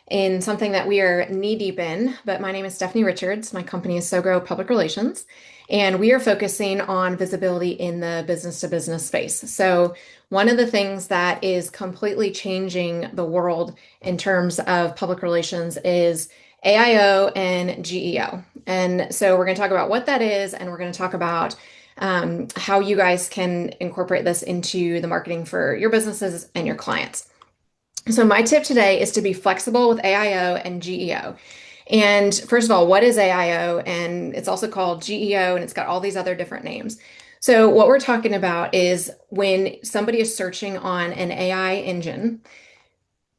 in something that we are knee deep in. But my name is Stephanie Richards. My company is SowGrow Public Relations, and we are focusing on visibility in the business to business space. So, one of the things that is completely changing the world in terms of public relations is AIO and GEO. And so, we're going to talk about what that is, and we're going to talk about how you guys can incorporate this into the marketing for your businesses and your clients. So my tip today is to be flexible with AIO and GEO. And first of all, what is AIO? And it's also called GEO, and it's got all these other different names. So what we're talking about is when somebody is searching on an AI engine,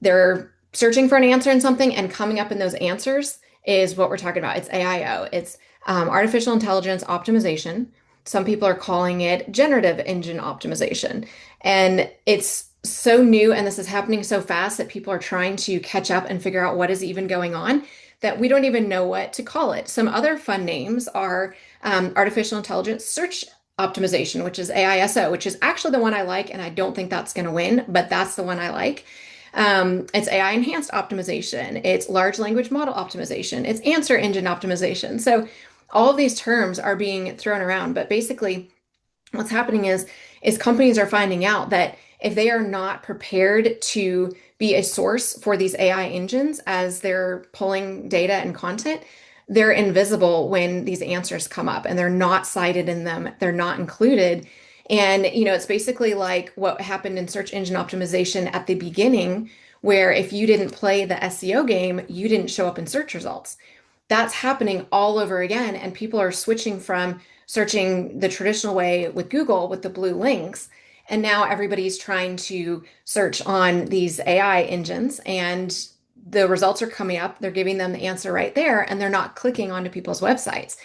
they're searching for an answer in something, and coming up in those answers is what we're talking about. It's AIO. It's artificial intelligence optimization. Some people are calling it generative engine optimization. And it's so new, and this is happening so fast that people are trying to catch up and figure out what is even going on, that we don't even know what to call it. Some other fun names are artificial intelligence search optimization, which is AISO, which is actually the one I like, and I don't think that's going to win, but that's the one I like. It's AI enhanced optimization. It's large language model optimization. It's answer engine optimization. So all of these terms are being thrown around, but basically what's happening is companies are finding out that if they are not prepared to be a source for these AI engines as they're pulling data and content, they're invisible when these answers come up, and they're not cited in them. They're not included. And, it's basically like what happened in search engine optimization at the beginning, where if you didn't play the SEO game, you didn't show up in search results. That's happening all over again. And people are switching from searching the traditional way with Google with the blue links. And now everybody's trying to search on these AI engines, and the results are coming up. They're giving them the answer right there, and they're not clicking onto people's websites.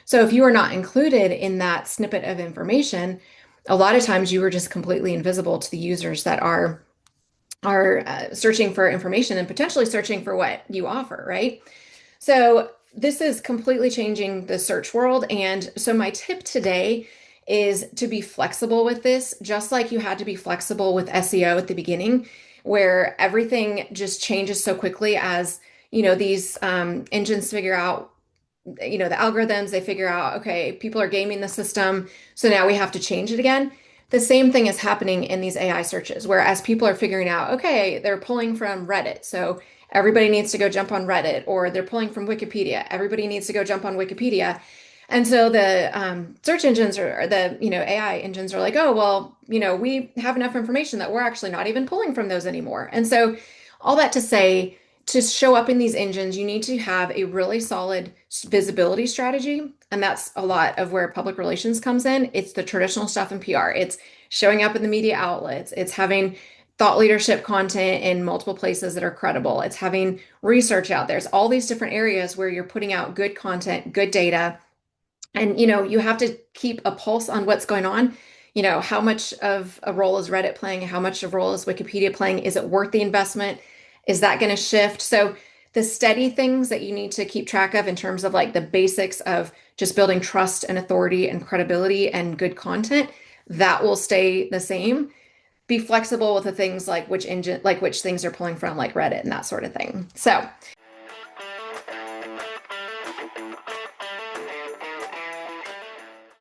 So if you are not included in that snippet of information, a lot of times you are just completely invisible to the users that are searching for information and potentially searching for what you offer, right? So this is completely changing the search world. And so my tip today is to be flexible with this, just like you had to be flexible with SEO at the beginning, where everything just changes so quickly as, these engines figure out, the algorithms, they figure out, okay, people are gaming the system, so now we have to change it again. The same thing is happening in these AI searches, where as people are figuring out, okay, they're pulling from Reddit, so everybody needs to go jump on Reddit, or they're pulling from Wikipedia, everybody needs to go jump on Wikipedia. And so the search engines or the AI engines are like, oh, well, we have enough information that we're actually not even pulling from those anymore. And so all that to say, to show up in these engines, you need to have a really solid visibility strategy. And that's a lot of where public relations comes in. It's the traditional stuff in PR. It's showing up in the media outlets. It's having thought leadership content in multiple places that are credible. It's having research out there. There's all these different areas where you're putting out good content, good data. And, you have to keep a pulse on what's going on. How much of a role is Reddit playing? How much of a role is Wikipedia playing? Is it worth the investment? Is that going to shift? So the steady things that you need to keep track of in terms of like the basics of just building trust and authority and credibility and good content, that will stay the same. Be flexible with the things like which things are pulling from, like Reddit and that sort of thing. So